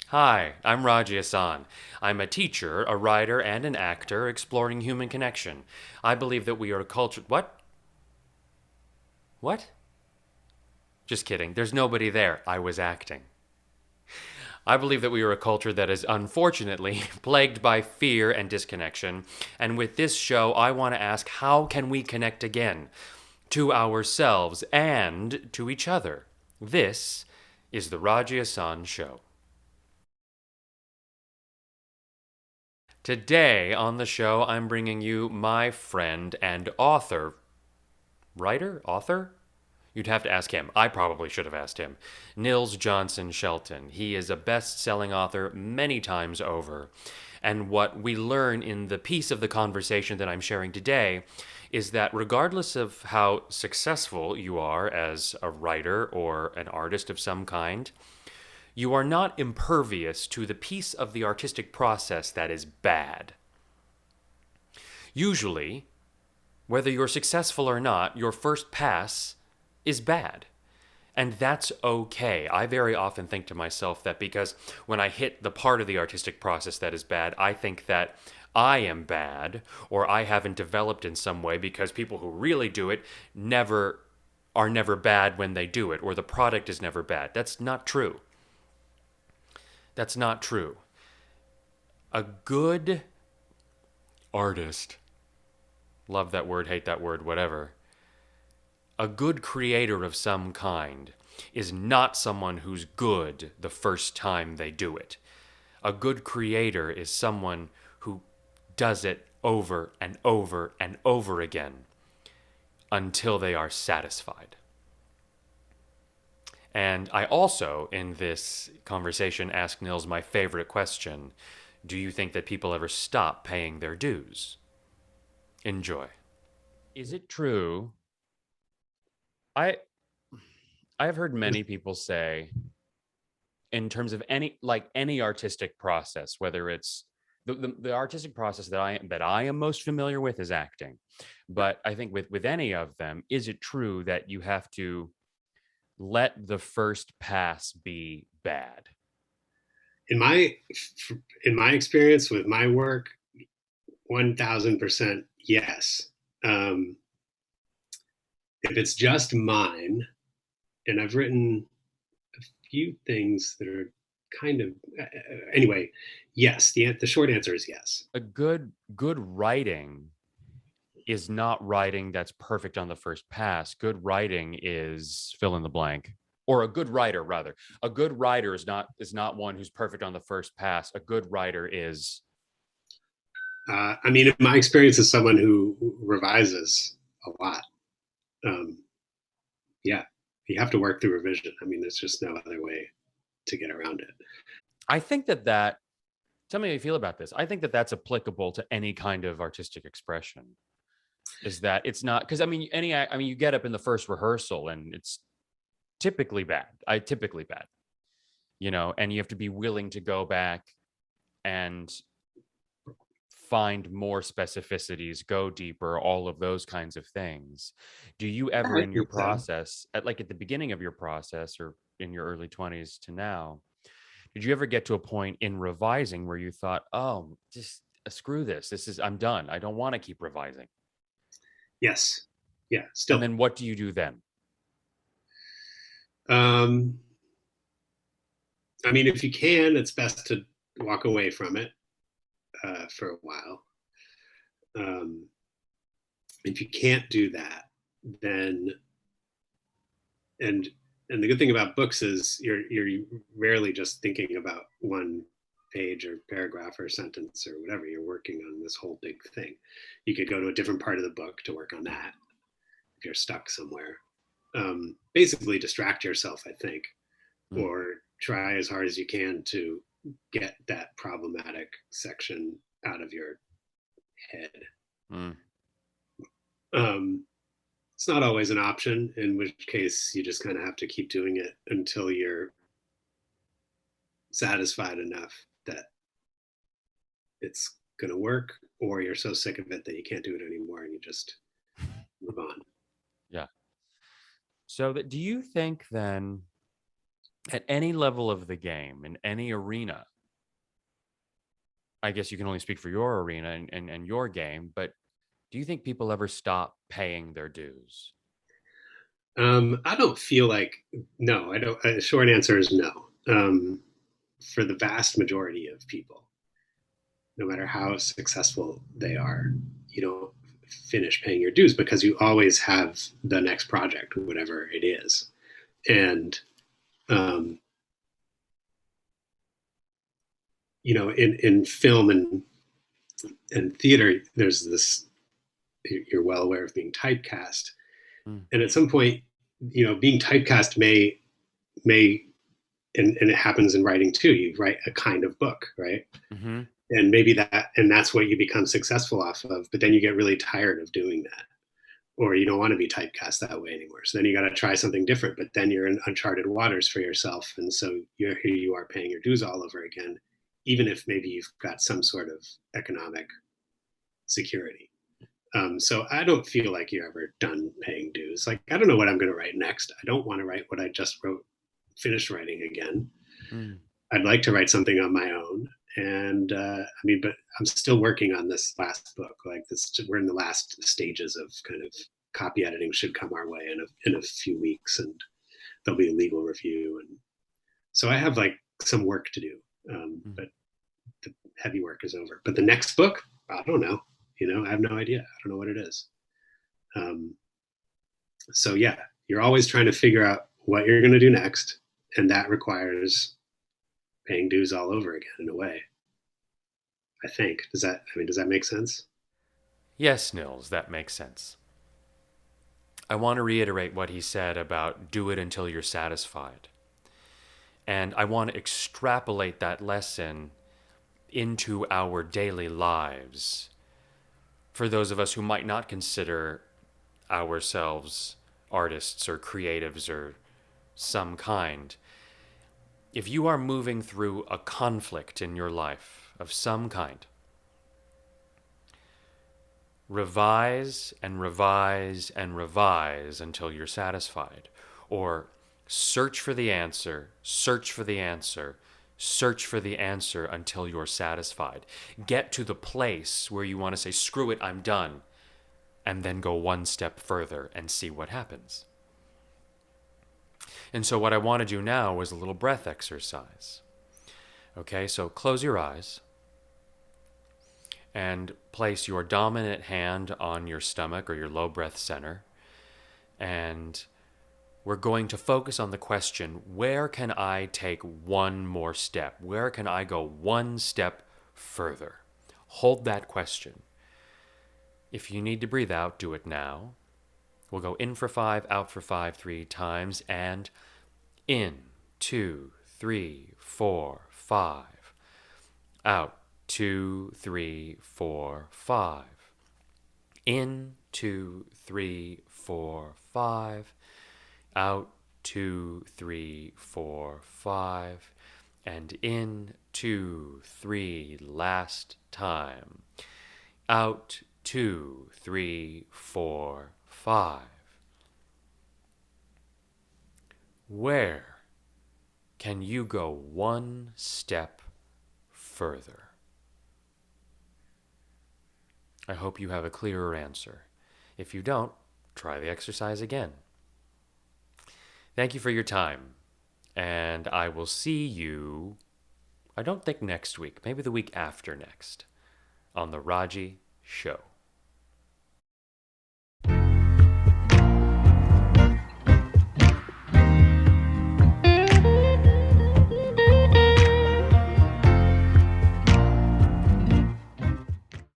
Hi, I'm RAJI AHSAN. I'm a teacher, a writer, and an actor exploring human connection. I believe that we are a culture. What? What? Just kidding. There's nobody there. I was acting. I believe that we are a culture that is unfortunately plagued by fear and disconnection. And with this show, I want to ask how can we connect again to ourselves and to each other? This is the RAJI AHSAN Show. Today on the show, I'm bringing you my friend and author, writer, author? You'd have to ask him. I probably should have asked him. Nils Johnson-Shelton. He is a best selling author many times over. And what we learn in the piece of the conversation that I'm sharing today is that regardless of how successful you are as a writer or an artist of some kind, you are not impervious to the piece of the artistic process that is bad. Usually, whether you're successful or not, your first pass is bad. And that's okay. I very often think to myself that because when I hit the part of the artistic process that is bad, I think that I am bad or I haven't developed in some way because people who really do it never are never bad when they do it or the product is never bad. That's not true. That's not true. A good artist, love that word, hate that word, whatever. A good creator of some kind is not someone who's good the first time they do it. A good creator is someone who does it over and over and over again until they are satisfied. And I also, in this conversation, asked Nils my favorite question. Do you think that people ever stop paying their dues? Enjoy. Is it true? I I have heard many people say in terms of any artistic process, whether it's the artistic process that I am most familiar with is acting. But I think with any of them, is it true that you have to let the first pass be bad? in my in my experience with my work, 1000% yes. um, if it's just mine, and I've written a few things that are kind of anyway, yes, the short answer is yes. A good writing is not writing that's perfect on the first pass. Good writing is fill in the blank. Or a good writer, rather. A good writer is not one who's perfect on the first pass. A good writer is I mean, in my experience as someone who revises a lot, um, yeah, you have to work through revision. I mean, there's just no other way to get around it. I think that tell me how you feel about this. I think that that's applicable to any kind of artistic expression. Is that it's not because I mean you get up in the first rehearsal and it's typically bad. I typically bad, and you have to be willing to go back and find more specificities, go deeper, all of those kinds of things. Do you Yeah, ever I in your think so. process, at the beginning of your process or in your early 20s to now, did you ever get to a point in revising where you thought, "Oh, just screw this. I'm done. I don't want to keep revising." Yes, yeah, And still. then what do you do then? Um, I mean, if you can, it's best to walk away from it for a while. Um, if you can't do that, then and and the good thing about books is you're rarely just thinking about one page or paragraph or sentence or whatever. You're working on this whole big thing. You could go to a different part of the book to work on that if you're stuck somewhere. Basically, distract yourself, I think, Mm, or try as hard as you can to get that problematic section out of your head. mm, Um, it's not always an option, in which case you just kind of have to keep doing it until you're satisfied enough that it's going to work, or you're so sick of it that you can't do it anymore and you just move on. yeah. So do you think then? at any level of the game, in any arena, I guess you can only speak for your arena and your game, but do you think people ever stop paying their dues? I don't feel like no. I don't. Short answer is no. For the vast majority of people, no matter how successful they are, you don't finish paying your dues because you always have the next project, whatever it is. And um, in film and theater, there's this. You're well aware of being typecast, Mm. and at some point, being typecast may and it happens in writing too. You write a kind of book, right? Mm-hmm. And maybe that's what you become successful off of, but then you get really tired of doing that, or you don't want to be typecast that way anymore, so then you got to try something different, but then you're in uncharted waters for yourself, and so here you are paying your dues all over again, even if maybe you've got some sort of economic security. So I don't feel like you're ever done paying dues. Like, I don't know what I'm going to write next. I don't want to write what I just finished writing again. Mm. I'd like to write something on my own. And I mean, but I'm still working on this last book. Like this, we're in the last stages of kind of copy editing. Should come our way in a few weeks, and there'll be a legal review. And so I have like some work to do, Mm. but the heavy work is over. But the next book, I don't know. I have no idea. I don't know what it is. Um, so yeah, you're always trying to figure out what you're going to do next, and that requires paying dues all over again in a way. I think. Does that make sense? Yes, Nils, that makes sense. I want to reiterate what he said about do it until you're satisfied. And I want to extrapolate that lesson into our daily lives for those of us who might not consider ourselves artists or creatives or some kind. If you are moving through a conflict in your life of some kind, revise and revise and revise until you're satisfied. Or search for the answer, search for the answer, search for the answer until you're satisfied. Get to the place where you want to say, screw it, I'm done, and then go one step further and see what happens. And so, what I want to do now is a little breath exercise. Okay, so close your eyes and place your dominant hand on your stomach or your low breath center. And we're going to focus on the question, where can I take one more step? Where can I go one step further? Hold that question. If you need to breathe out, do it now. We'll go in for 5, out for 5, 3 times, and in, 2, 3, 4, 5. Out, 2, 3, 4, 5. In, 2, 3, 4, 5. Out, 2, 3, 4, 5. And in, 2, 3, last time. Out, 2, 3, 4, 5. Where can you go one step further? I hope you have a clearer answer. If you don't, try the exercise again. Thank you for your time, and I will see you, I don't think next week, maybe the week after next, on the Raji Show.